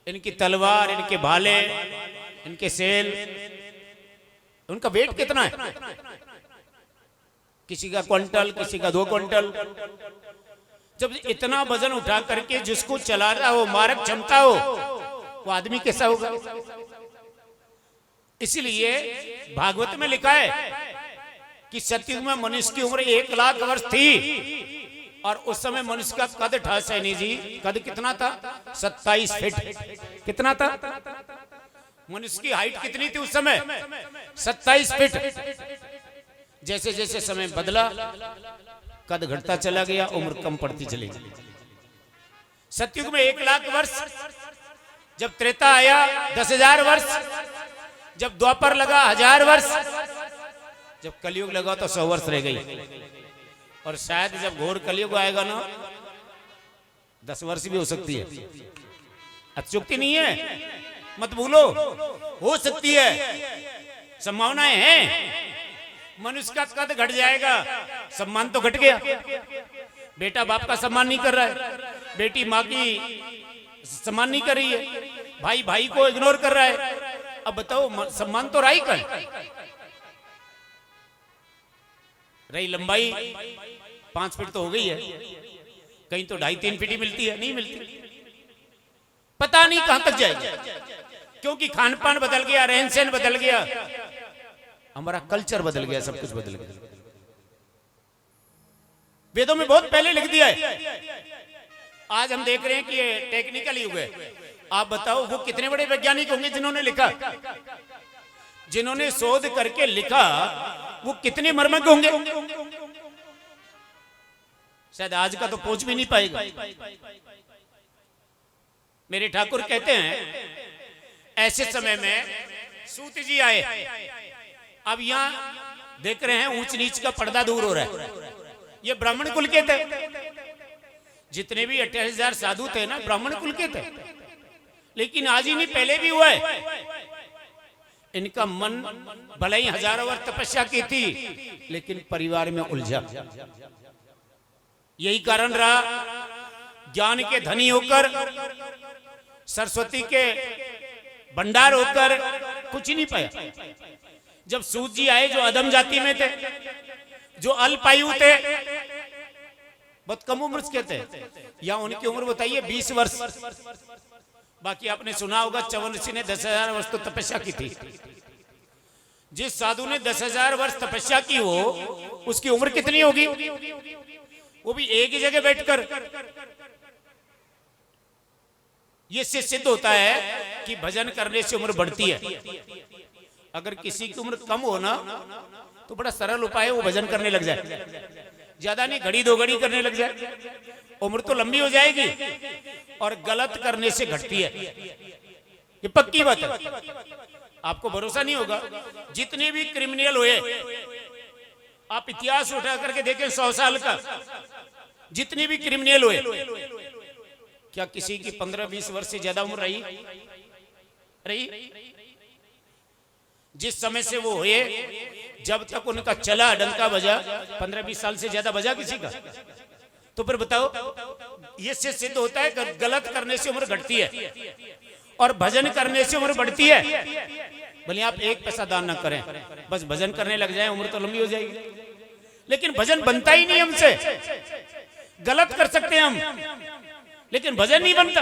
इनकी तलवार, इनके भाले, इनके सेल, उनका वेट कितना है? किसी का क्विंटल, किसी का 2 क्विंटल। जब इतना वजन उठा करके जिसको चला रहा हो, मारक क्षमता हो, वो आदमी कैसा होगा? इसलिए भागवत में लिखा है कि सतयुग में मनुष्य की उम्र 1 लाख वर्ष थी और उस समय मनुष्य का कद था, सैनी जी, कद कितना था? 27 फीट। कितना था? मनुष्य की हाइट कितनी थी उस समय? 27 फीट। जैसे जैसे समय बदला, कद घटता चला गया, उम्र कम पड़ती चली गई। सतयुग में 1 लाख वर्ष, जब त्रेता आया 10,000 वर्ष, जब द्वापर लगा 1000 वर्ष, जब कलयुग लगा तो 100 वर्ष रह गई। और शायद जब घोर कलयुग आएगा ना, 10 वर्ष भी हो सकती है। अत्युक्ति नहीं है, मत भूलो, हो सकती है, संभावनाएं हैं। मनुष्य का कद घट जाएगा, सम्मान तो घट गया। बेटा बाप का सम्मान नहीं कर रहा है, बेटी माँ की सम्मान नहीं कर रही है, भाई भाई को इग्नोर कर रहा है। अब बताओ, सम्मान तो रही कर रही। लंबाई 5 फीट तो हो गई है, कहीं तो 2.5-3 फीट ही मिलती है, नहीं मिलती। पता नहीं कहां तक जाएगी, क्योंकि खान पान बदल गया, रहन सहन बदल गया, हमारा कल्चर बदल गया, सब कुछ बदल गया। वेदों में बहुत पहले लिख दिया है। आज हम देख रहे हैं कि ये टेक्निकल युग है। आप बताओ, वो कितने बड़े वैज्ञानिक होंगे जिन्होंने लिखा, जिन्होंने शोध करके लिखा, वो कितने मर्मज्ञ होंगे। शायद आज का तो पहुंच भी नहीं पाएगा। मेरे ठाकुर कहते हैं, ऐसे समय में सूत जी आए। अब यहां देख रहे हैं ऊंच नीच का पर्दा दूर हो रहा है। ये ब्राह्मण कुल के थे, जितने भी 28,000 साधु थे ना, ब्राह्मण कुल के थे। लेकिन आज ही नहीं, पहले भी हुआ है। इनका मन भले ही हजारों वर्ष तपस्या की थी, लेकिन परिवार में उलझा। यही कारण रहा, ज्ञान के धनी होकर, सरस्वती के भंडार होकर कुछ ही नहीं पाया। जब सूत जी आए, जो अधम जाति में थे, जो अल्पायु थे, बहुत कम उम्र के थे, या उनकी उम्र बताइए 20 वर्ष। बाकी आपने सुना होगा, च्यवन ऋषि ने 10,000 वर्ष तो तपस्या की थी। जिस साधु ने 10,000 वर्ष तपस्या की हो, उसकी उम्र कितनी होगी? वो भी एक ही जगह बैठकर। ये सिद्ध होता है कि भजन करने से उम्र बढ़ती है। अगर किसी की उम्र कम हो ना, तो बड़ा सरल उपाय है, वो भजन करने लग जाए। ज्यादा नहीं, घड़ी 2 घड़ी करने लग जाए, उम्र तो लंबी हो जाएगी। और गलत करने से घटती है, ये पक्की बात है। आपको भरोसा नहीं होगा, जितने भी क्रिमिनल हुए, आप इतिहास उठा करके देखें 100 साल का, जितने भी क्रिमिनल हुए, क्या किसी की 15-20 वर्ष से ज्यादा उम्र रही? जिस समय से वो हुए, जब तक उनका चला डंका बजा, 15-20 साल से ज्यादा बजा किसी का? तो फिर बताओ, ये सिद्ध होता है कि गलत करने से उम्र घटती है और भजन करने से उम्र बढ़ती है। भले आप 1 पैसा दान ना करें, बस भजन करने लग जाए, उम्र तो लंबी हो जाएगी। लेकिन भजन बनता ही नहीं हमसे। गलत कर सकते हैं हम, लेकिन भजन नहीं बनता।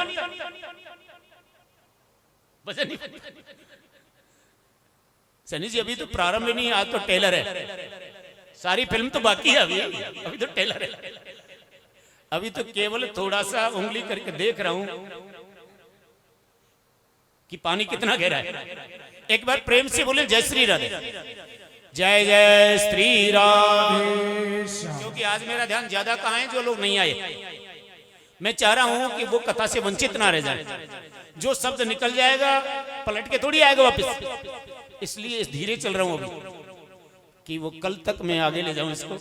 भजन नहीं बनता। सनी जी, अभी तो प्रारंभ नहीं, आज तो टेलर है। सारी फिल्म तो बाकी है, अभी तो टेलर है। अभी तो केवल थोड़ा सा उंगली करके देख रहा हूं कि पानी कितना गहरा है। एक बार प्रेम से बोले, जय श्री राधे। जय जय श्री राधे। क्योंकि आज मेरा ध्यान ज्यादा कहाँ है, जो लोग नहीं आए। मैं चाह रहा हूं कि वो कथा से वंचित ना रह जाए। जो शब्द निकल जाएगा, पलट के थोड़ी आएगा वापस। इसलिए धीरे चल रहा हूं अभी, कि वो कल तक मैं आगे ले जाऊं इसको,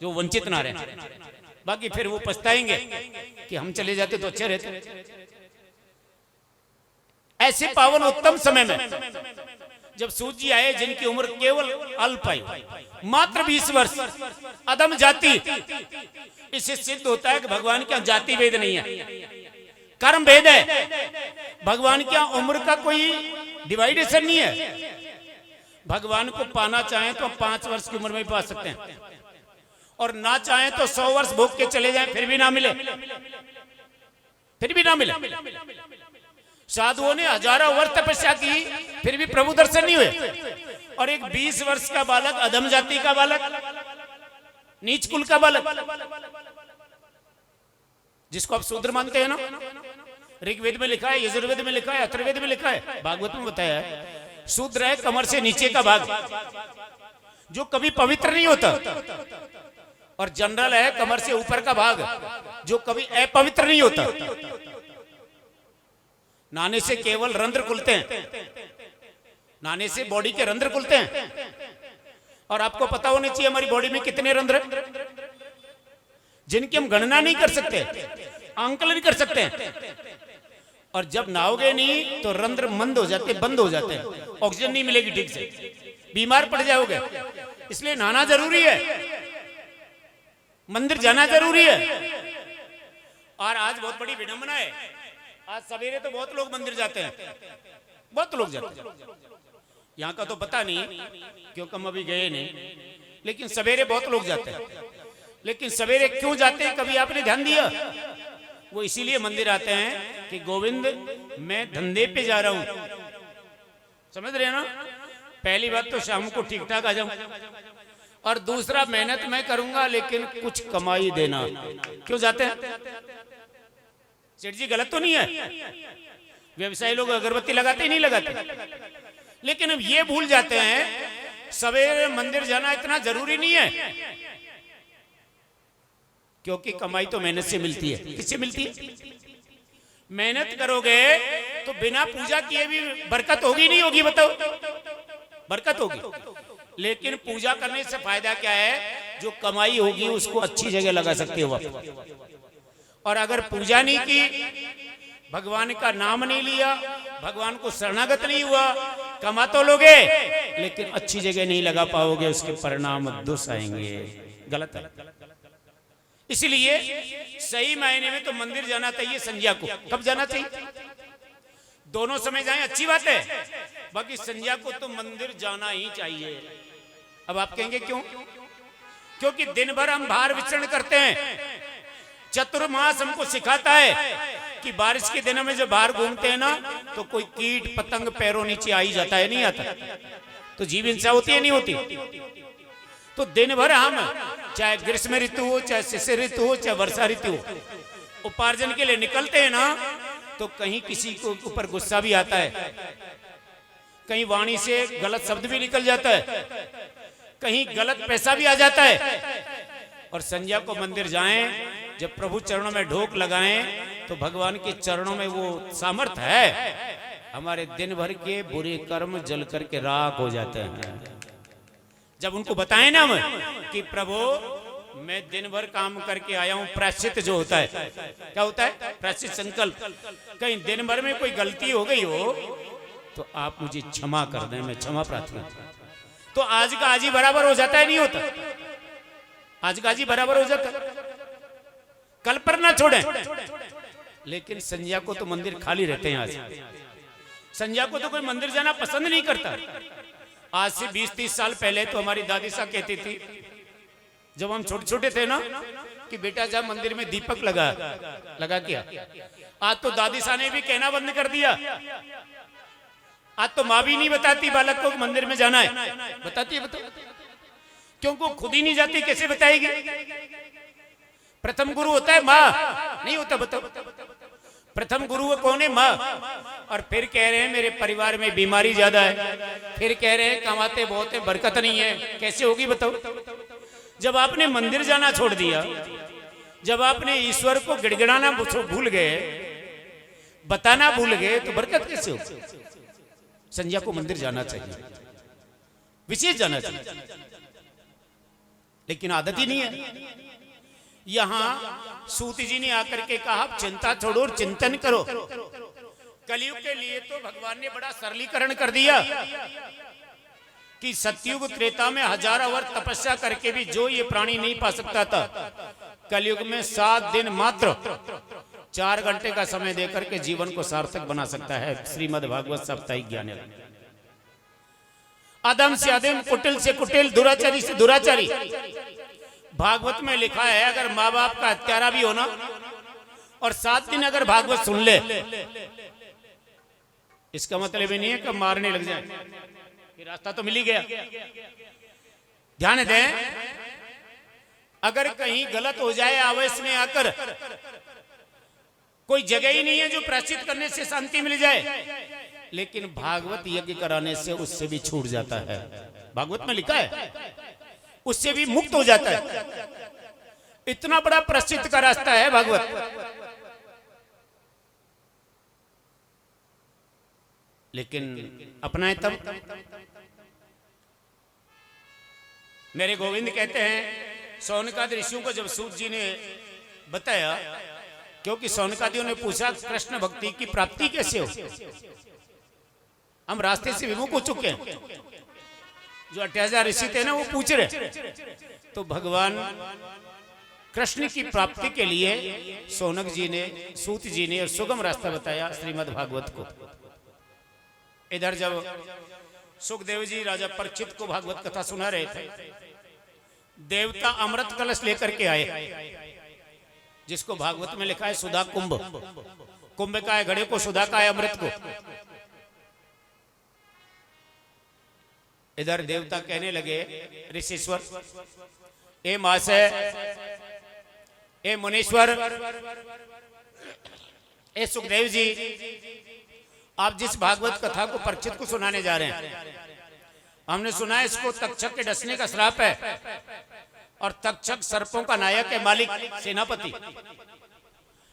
जो वंचित ना रहे। बाकी फिर वो पछताएंगे कि हम चले जाते तो अच्छे रहते। ऐसे पावन उत्तम समय में जब सूत जी आए, जिनकी उम्र केवल अल्पायु, मात्र 20 वर्ष, अधम जाति, इससे सिद्ध होता है कि भगवान का जाति भेद नहीं है, कर्म भेद है। भगवान क्या उम्र का कोई डिवाइडेशन नहीं है। भगवान को पाना चाहें तो 5 वर्ष की उम्र में ही पा सकते हैं, और ना चाहें तो 100 वर्ष भोग के चले जाएं फिर भी ना मिले, फिर भी ना मिले। साधुओं ने हजारों वर्ष तपस्या की फिर भी प्रभु दर्शन नहीं हुए, और एक 20 वर्ष का बालक, अधम जाति का बालक, नीच कुल का बालक, जिसको आप शूद्र मानते हैं ना, ऋग्वेद में लिखा है, यजुर्वेद में लिखा है, अथर्ववेद में लिखा है, भागवत में बताया है, शूद्र है कमर से नीचे का भाग जो कभी पवित्र नहीं होता, और जनरल है कमर से ऊपर का भाग जो कभी अपवित्र नहीं होता। नहाने से केवल रंध्र खुलते हैं, नहाने से बॉडी के रंध्र खुलते हैं, और आपको पता होना चाहिए हमारी बॉडी में कितने रंध्र, जिनकी हम गणना नहीं कर सकते, आंकलन नहीं कर सकते। और जब नहाओगे नहीं तो रंध्र मंद हो जाते, बंद हो जाते हैं, ऑक्सीजन नहीं मिलेगी ठीक से, बीमार पड़ जाओगे। इसलिए नहाना जरूरी है, मंदिर जाना जरूरी है। और आज बहुत बड़ी विडंबना है, आज सवेरे तो बहुत लोग मंदिर जाते हैं, बहुत लोग जाते हैं, यहाँ का तो पता नहीं क्योंकि हम अभी गए नहीं, लेकिन सवेरे बहुत लोग जाते हैं। लेकिन सवेरे क्यों जाते हैं, कभी आपने ध्यान दिया? वो इसीलिए मंदिर आते हैं कि गोविंद मैं धंधे पे जा रहा हूं, समझ रहे हैं ना। पहली बात तो शाम को ठीक ठाक आ जाऊं, और दूसरा मेहनत मैं करूंगा लेकिन कुछ कमाई देना। क्यों जाते हैं? सेठ जी गलत तो नहीं है, व्यवसायी लोग अगरबत्ती लगाते ही नहीं लगाते, लेकिन अब ये भूल जाते हैं सवेरे मंदिर जाना इतना जरूरी नहीं है, क्योंकि कमाई तो मेहनत से मिलती है। किससे मिलती है? मेहनत करोगे तो बिना पूजा किए भी बरकत होगी नहीं होगी? बताओ, बरकत होगी। लेकिन पूजा करने से फायदा क्या है? जो कमाई होगी उसको अच्छी जगह लगा सकते हो आप। और अगर पूजा नहीं की, भगवान का नाम नहीं लिया, भगवान को शरणागत नहीं हुआ, कमा तो लोगे लेकिन अच्छी जगह नहीं लगा पाओगे, उसके परिणाम दुष्ट आएंगे। गलत है। इसलिए सही मायने में तो मंदिर जाना चाहिए संध्या को। कब जाना चाहिए? दोनों समय जाएं, अच्छी बात है, बाकी संध्या को तो मंदिर जाना ही चाहिए। अब आप कहेंगे क्यों? क्योंकि दिन भर हम बाहर विचरण करते हैं, चतुर्मास हमको सिखाता है कि बारिश के दिनों में जब बाहर घूमते हैं ना तो कोई कीट पतंग पैरों नीचे आ ही जाता है, नहीं आता? तो जीव हिंसा होती है, नहीं होती? तो दिन भर हम चाहे ग्रीष्म ऋतु हो, चाहे शिशिर ऋतु हो, चाहे वर्षा ऋतु हो, उपार्जन के लिए निकलते हैं ना, तो कहीं किसी को ऊपर गुस्सा भी आता है, कहीं वाणी से गलत शब्द भी निकल जाता है, कहीं गलत पैसा भी आ जाता है। और संध्या को मंदिर जाएं, जब प्रभु चरणों में ढोक लगाएं, तो भगवान के चरणों में वो सामर्थ्य है, हमारे दिन भर के बुरे कर्म जल करके राख हो जाते हैं। जब उनको बताएं ना हम कि प्रभु मैं दिन भर काम करके आया हूं, प्रायश्चित जो होता है, क्या होता है? प्रायश्चित संकल्प। कहीं दिन भर में कोई गलती हो गई हो तो आप मुझे क्षमा कर दें, मैं क्षमा प्रार्थना। तो आज का आज ही बराबर हो जाता है, नहीं होता? आज का आज ही बराबर हो जाता है, कल पर ना छोड़ें। लेकिन संध्या को तो मंदिर खाली रहते हैं। आज संध्या को तो कोई मंदिर जाना पसंद नहीं करता। आज से 20-30 साल पहले तो हमारी दादी साहब कहती थी, जब हम छोटे छोटे थे ना, कि बेटा जा मंदिर में दीपक लगा क्या। आज तो दादी साहब ने भी कहना बंद कर दिया। आज तो माँ भी नहीं बताती बालक को मंदिर में जाना है। बताती है? बताओ, क्योंकि खुद ही नहीं जाती, कैसे बताएगी? प्रथम गुरु होता है माँ, नहीं होता? बताओ, प्रथम गुरु कौन है? माँ। और फिर कह रहे हैं मेरे परिवार में बीमारी ज्यादा है, फिर कह रहे हैं कमाते बहुत है, बरकत नहीं है। कैसे होगी बताओ? जब आपने मंदिर जाना छोड़ दिया, जब आपने ईश्वर को गिड़गिड़ाना भूल गए, बताना भूल गए, तो बरकत कैसे होगी? संध्या को मंदिर जाना चाहिए, विशेष जाना चाहिए, लेकिन आदत ही नहीं है। यहां सूत जी ने आकर के कहा चिंता छोड़ो और चिंतन करो। कलयुग के लिए तो भगवान ने बड़ा सरलीकरण कर दिया कि सतयुग त्रेता में हजारों वर्ष तपस्या करके भी जो ये प्राणी नहीं पा सकता था, कलयुग में 7 दिन मात्र 4 घंटे का समय देकर के जीवन को सार्थक बना सकता है। श्रीमद् भागवत साप्ताहिक ज्ञान। अधम से अधम, कुटिल से कुटिल, दुराचारी से दुराचारी। भागवत में लिखा है अगर माँ बाप का हत्यारा भी होना और 7 दिन अगर भागवत सुन ले, इसका मतलब ये नहीं है कि मारने लग जाए, ये रास्ता तो मिल ही गया। ध्यान दें, अगर कहीं गलत हो जाए आवेश में आकर, कोई जगह ही नहीं है जो प्रायश्चित करने से शांति मिल जाए, लेकिन भागवत यज्ञ कराने से उससे भी छूट जाता है। भागवत में लिखा है उससे भी मुक्त हो जाता है। इतना बड़ा प्रायश्चित का रास्ता है भागवत। लेकिन अपनाए तब। मेरे गोविंद कहते हैं सौनकाद ऋषियों को जब सूत जी ने बताया, क्योंकि सौनकादियों ने पूछा कृष्ण भक्ति की प्राप्ति कैसे हो, हम रास्ते से विमुख हो चुके हैं। जो 28,000 ऋषि थे ना वो पूछ रहे, तो भगवान कृष्ण की प्राप्ति के लिए सौनक जी ने, सूत जी ने सुगम रास्ता बताया श्रीमद् भागवत को। इधर जब सुखदेव जी राजा परीक्षित को भागवत कथा सुना रहे थे, देवता अमृत कलश लेकर के आए, जिसको भागवत में लिखा है सुधा कुंभ। कुंभ का है घड़े को, सुधा का है अमृत को। इधर देवता कहने लगे ऋषिश्वर, ए महाशय, ए मुनीश्वर, ए सुखदेव जी, आप जिस भागवत कथा को परीक्षित को सुनाने जा रहे हैं, हमने सुना है इसको तक्षक के डसने का श्राप है, और तक्षक सर्पों का नायक है, मालिक, सेनापति।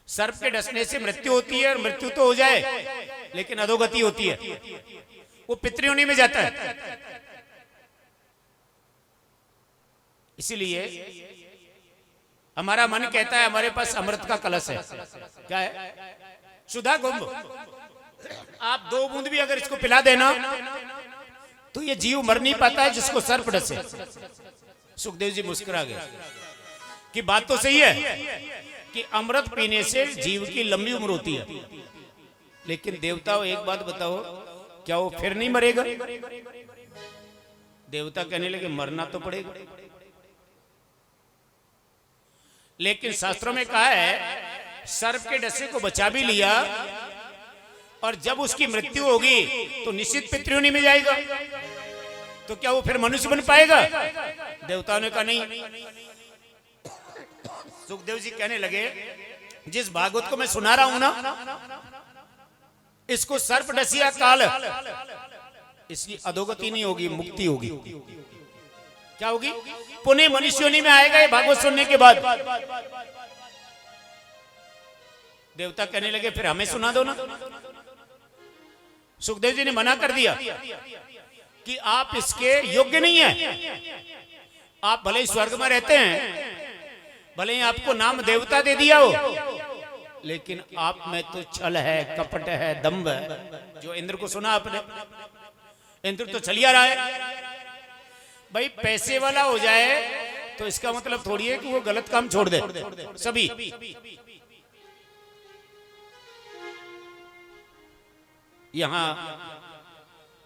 सर्प के डसने से मृत्यु होती है, और मृत्यु तो हो जाए लेकिन अधोगति होती है, वो पितृयोनि में जाता है। इसीलिए हमारा मन कहता है हमारे पास अमृत का कलश है, क्या है, सुधा कुंभ। आप 2 बूंद भी अगर इसको पिला देना तो ये जीव मर नहीं पाता है जिसको सर्प डसे। सुखदेव जी मुस्कुरा गए कि बात तो सही है कि अमृत पीने से जीव की लंबी उम्र होती है, लेकिन देवताओं एक बात बताओ, क्या वो फिर नहीं मरेगा? देवता कहने लगे मरना तो पड़ेगा, लेकिन शास्त्रों में कहा है सर्प के डसे को बचा भी लिया, और जब उसकी मृत्यु होगी तो निश्चित पितृयोनि में जाएगा, तो क्या वो फिर मनुष्य बन पाएगा? देवताओं ने कहा नहीं। सुखदेव जी कहने लगे जिस भागवत को मैं सुना रहा हूं ना, इसको सर्प डसिया काल, इसकी अधोगति नहीं होगी, मुक्ति होगी। क्या होगी? पुणे मनुष्योनि में आएगा ये भागवत सुनने के बाद। देवता कहने लगे फिर हमें सुना दो ना। सुखदेव जी ने मना कर दिया कि आप इसके योग्य नहीं हैं। आप भले ही स्वर्ग में रहते हैं, भले ही आपको नाम देवता दे दिया हो, लेकिन आप में तो छल है, कपट है, दंभ है। जो इंद्र को सुना आपने, इंद्र तो छलिया रहा है। भाई पैसे वाला हो जाए तो इसका मतलब थोड़ी है कि वो गलत काम छोड़ दे सभी। यहां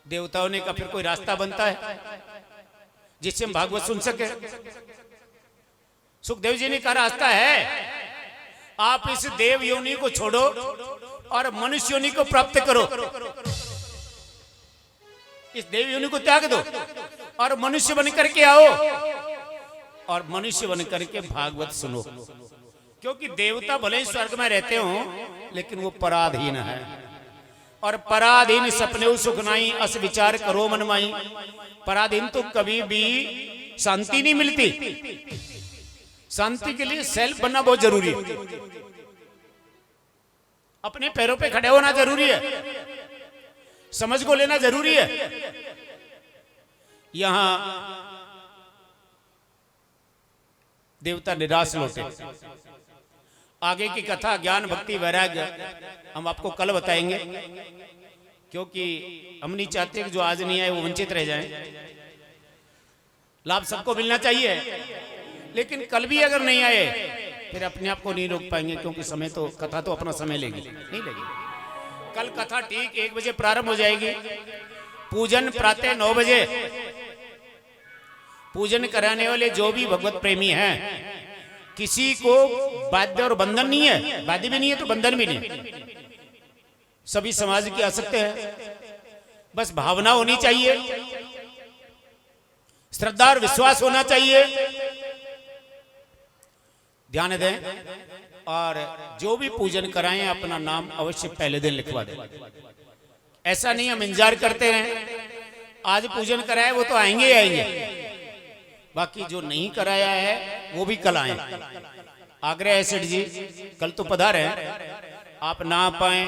देवताओं ने कहा फिर कोई रास्ता बनता है जिससे हम भागवत सुन सके। सुखदेव जी ने कहा रास्ता है, आप इस देव योनि को छोड़ो और मनुष्य योनि को प्राप्त करो। इस देव योनि को त्याग दो और मनुष्य बन करके आओ, और मनुष्य बन करके भागवत सुनो। क्योंकि देवता भले ही स्वर्ग में रहते हो, लेकिन वो पराधीन है, और पराधीन सपने सुख नाई, अस विचार करो मन माई। पराधीन तो कभी भी शांति नहीं मिलती। शांति के लिए सेल्फ बनना बहुत जरूरी है, अपने पैरों पे खड़े होना जरूरी है, समझ को लेना जरूरी है। यहां देवता निराश लौटे। आगे की कथा ज्ञान भक्ति वैराग्य हम आपको कल बताएंगे, क्योंकि हम नहीं चाहते कि जो आज नहीं आए वो वंचित रह जाएं। लाभ सबको मिलना चाहिए, लेकिन कल भी अगर नहीं आए फिर अपने आप को नहीं रोक पाएंगे, क्योंकि समय तो, कथा तो अपना समय लेगी, नहीं लेगी। कल कथा ठीक 1 बजे प्रारंभ हो जाएगी। पूजन प्रातः 9 बजे। पूजन कराने वाले जो भी भगवत प्रेमी हैं, किसी को बाध्य और बंधन नहीं है, बाध्य भी नहीं है तो बंधन भी नहीं, सभी समाज के आ सकते हैं। बस भावना होनी चाहिए, श्रद्धा और विश्वास होना चाहिए। ध्यान दें, और जो भी पूजन कराएं अपना नाम अवश्य पहले दिन लिखवा दें। ऐसा नहीं हम इंतजार करते रहें, आज पूजन कराए वो तो आएंगे ही आएंगे, बाकी जो नहीं कराया है वो भी कल आए। आग्रह है सेठ जी, कल तो पधारे हैं, आप ना पाए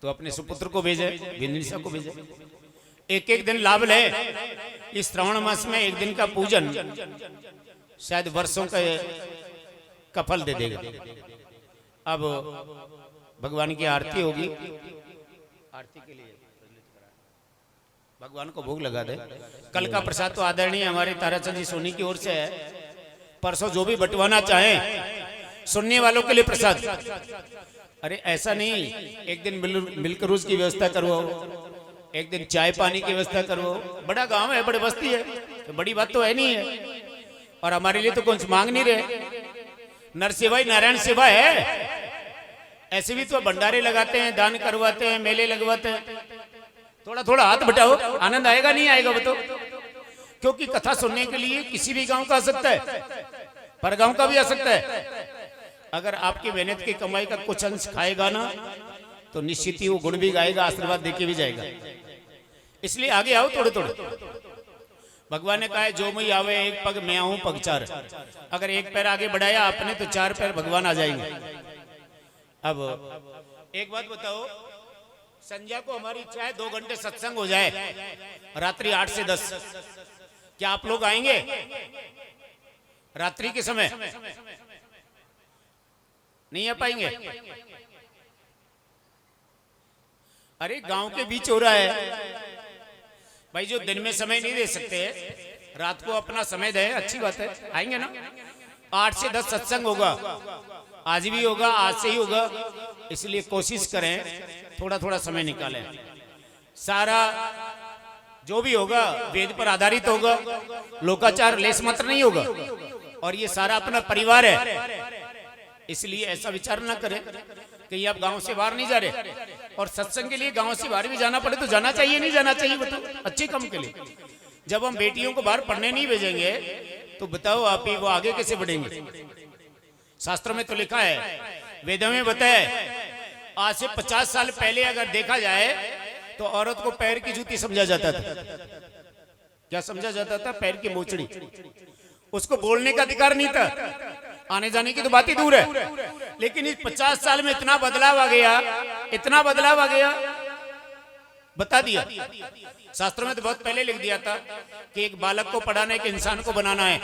तो अपने सुपुत्र को भेजे, बिंदुसा को भेजे। एक एक दिन लाभ ले। इस श्रावण मास में एक दिन का पूजन शायद वर्षों का फल दे देगा। अब भगवान की आरती होगी, आरती के लिए भगवान को भोग लगा दे। कल का प्रसाद तो आदरणीय हमारे ताराचंद जी सोनी की ओर से है। परसों जो भी बंटवाना चाहे सुनने वालों के लिए प्रसाद। अरे ऐसा नहीं, एक दिन मिलकर उसकी व्यवस्था करवाओ, एक दिन चाय पानी की व्यवस्था करवाओ। बड़ा गांव है, बड़ी बस्ती है, तो बड़ी बात तो है नहीं है। और हमारे लिए तो कुछ मांग नहीं रहे, नर सेवा ही नारायण सेवा है। ऐसे भी तो भंडारे लगाते हैं, दान करवाते हैं, मेले लगवाते हैं। थोड़ा थोड़ा हाथ बटाओ, आनंद आएगा नहीं आएगा बताओ? क्योंकि कथा सुनने के लिए किसी भी गांव का आ सकता है, पर गांव का भी आ सकता है। अगर आपकी मेहनत की कमाई का कुछ अंश खाएगा ना, तो निश्चित ही वो गुण भी गाएगा, आशीर्वाद देके भी जाएगा। इसलिए आगे आओ थोड़े थोड़े। भगवान ने कहा है जो मैं आवे एक पग मैं आऊं पग 4। अगर एक पैर आगे बढ़ाया आपने तो 4 पैर भगवान आ जाएंगे। अब एक बात बताओ, संध्या को हमारी इच्छा है 2 घंटे सत्संग हो जाए, रात्रि 8 से 10। क्या आप लोग आएंगे रात्रि के समय? नहीं आ पाएंगे? अरे गांव के बीच हो रहा है भाई, जो दिन में समय नहीं दे सकते रात को अपना समय दे, अच्छी बात है, आएंगे ना? 8 से 10 सत्संग होगा, आज भी होगा, आज से ही होगा। इसलिए कोशिश करें थोड़ा थोड़ा समय निकालें। सारा जो भी होगा वेद पर आधारित होगा, लोकाचार लेस मात्र नहीं होगा। और ये सारा अपना परिवार है, इसलिए ऐसा विचार ना करें कि आप गांव से बाहर नहीं जा रहे। और सत्संग के लिए गांव से बाहर भी जाना पड़े तो जाना चाहिए, नहीं जाना चाहिए बताओ? अच्छे काम के लिए। जब हम बेटियों को बाहर पढ़ने नहीं भेजेंगे तो बताओ आप ही वो आगे कैसे बढ़ेंगे? शास्त्रों में तो लिखा है, वेदों में बताया, आज से 50 साल पहले अगर देखा जाए तो औरत को पैर की जूती समझा जाता था। क्या समझा जाता था? पैर की मोचड़ी। उसको बोलने का अधिकार नहीं था, आने जाने की तो बात ही दूर है। लेकिन इस 50 साल में इतना बदलाव आ गया, इतना बदलाव आ गया, बता दिया। शास्त्रों में तो बहुत पहले लिख दिया था कि एक बालक को पढ़ाना, एक इंसान को बनाना है,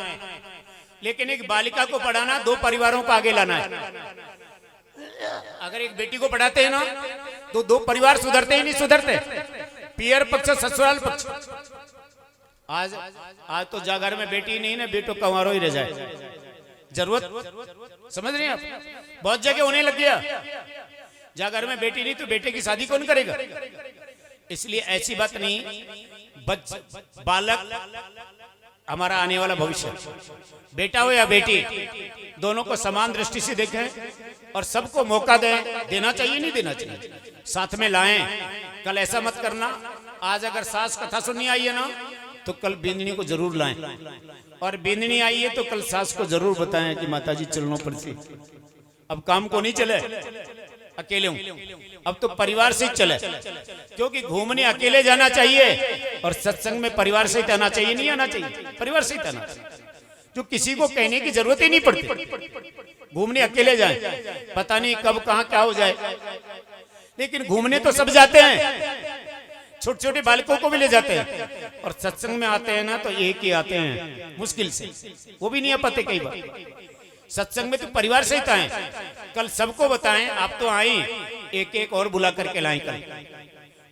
लेकिन एक बालिका को पढ़ाना 2 परिवारों को आगे लाना है। अगर एक बेटी को पढ़ाते हैं ना तो 2 परिवार सुधरते ही नहीं सुधरते, पियर पक्ष ससुराल पक्ष। आज तो जागर में बेटी नहीं ना, बेटो कंवारो ही रह जाए। जरूरत समझ रहे हैं आप? बहुत जगह होने लग गया, जागर में बेटी नहीं तो बेटे की शादी कौन करेगा? इसलिए ऐसी बात नहीं, बालक हमारा आने वाला भविष्य, बेटा हो या बेटी, दोनों को समान दृष्टि से देखें और सबको मौका दें। देना चाहिए, नहीं देना चाहिए, साथ में लाएं। कल ऐसा मत करना, आज अगर सास कथा सुननी आई है ना तो कल बिंदनी को जरूर लाएं, और बिंदनी आई है तो कल सास को जरूर बताएं कि माताजी चलनो पड़ती। अब काम को नहीं चले अकेले हूं, अब तो परिवार से चले, क्योंकि घूमने अकेले जाना चाहिए और सत्संग में परिवार से आना चाहिए, नहीं आना चाहिए, परिवार से आना चाहिए। जो किसी को कहने की जरूरत ही नहीं पड़ती, घूमने अकेले जाए, पता नहीं कब कहां क्या हो जाए। लेकिन घूमने तो सब जाते हैं, छोटे छोटे बालकों को भी ले जाते हैं, और सत्संग में आते हैं ना तो एक ही आते हैं, मुश्किल से, वो भी नहीं आ पाते कई बार। सत्संग में तो परिवार सहित आए, कल सबको बताएं। आप तो आई, एक एक और बुला करके लाएं कल।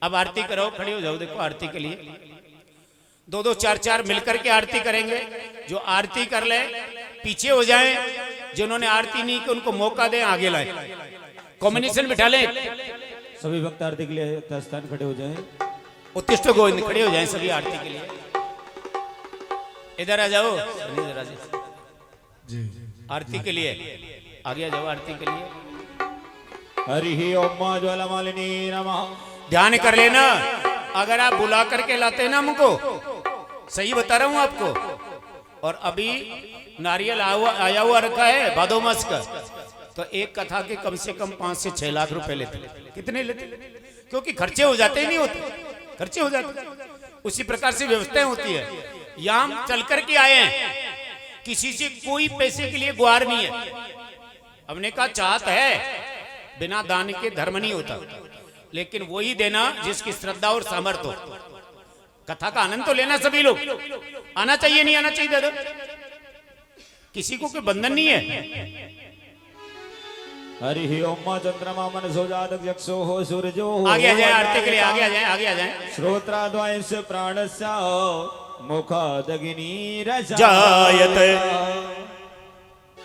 अब आरती करो, खड़ी हो जाओ, देखो आरती के लिए 2-2 4-4 मिलकर के आरती करेंगे। जो आरती कर ले पीछे हो जाएं, जिन्होंने आरती नहीं की उनको मौका दें, आगे लाए, कॉम्बिनेशन बिठा लें। सभी भक्त आरती के लिए स्थान खड़े हो जाएं। उत्तिष्ठ गोविंद खड़े हो जाएं सभी आरती के लिए। इधर आ जाओ, इधर आ जाओ आरती के लिए, आगे आ जाओ आरती के लिए। हरि ओम ज्वालामालिनी नमः। ध्यान कर लेना, अगर आप बुला करके लाते ना हमको, सही बता रहा हूं आपको, और अभी नारियल आया हुआ रखा है भादो मास का, तो एक कथा के कम से कम 5 से 6 लाख रुपए लेते। कितने लेते? क्योंकि खर्चे हो जाते ही नहीं होते, खर्चे हो जाते। उसी प्रकार से व्यवस्थाएं होती है। यहाँ चल करके आए हैं, किसी से कोई पैसे के लिए गुहार नहीं है। हमने कहा चाहत है, बिना दान के धर्म नहीं होता, लेकिन वही देना जिसकी श्रद्धा और सामर्थ्य हो। कथा का आनंद तो लेना सभी लोग, आना चाहिए नहीं आना चाहिए दादा, किसी को कोई बंधन नहीं है। हरि ओम चंद्रमा मनसो जातक यक्षो हो सूरजो हो। आगे आ जाए आरती के लिए, आगे आ जाए, आगे आ जाए। श्रोत्राद्वयस्य प्राणस्य मुखादग्निरजायते। जायते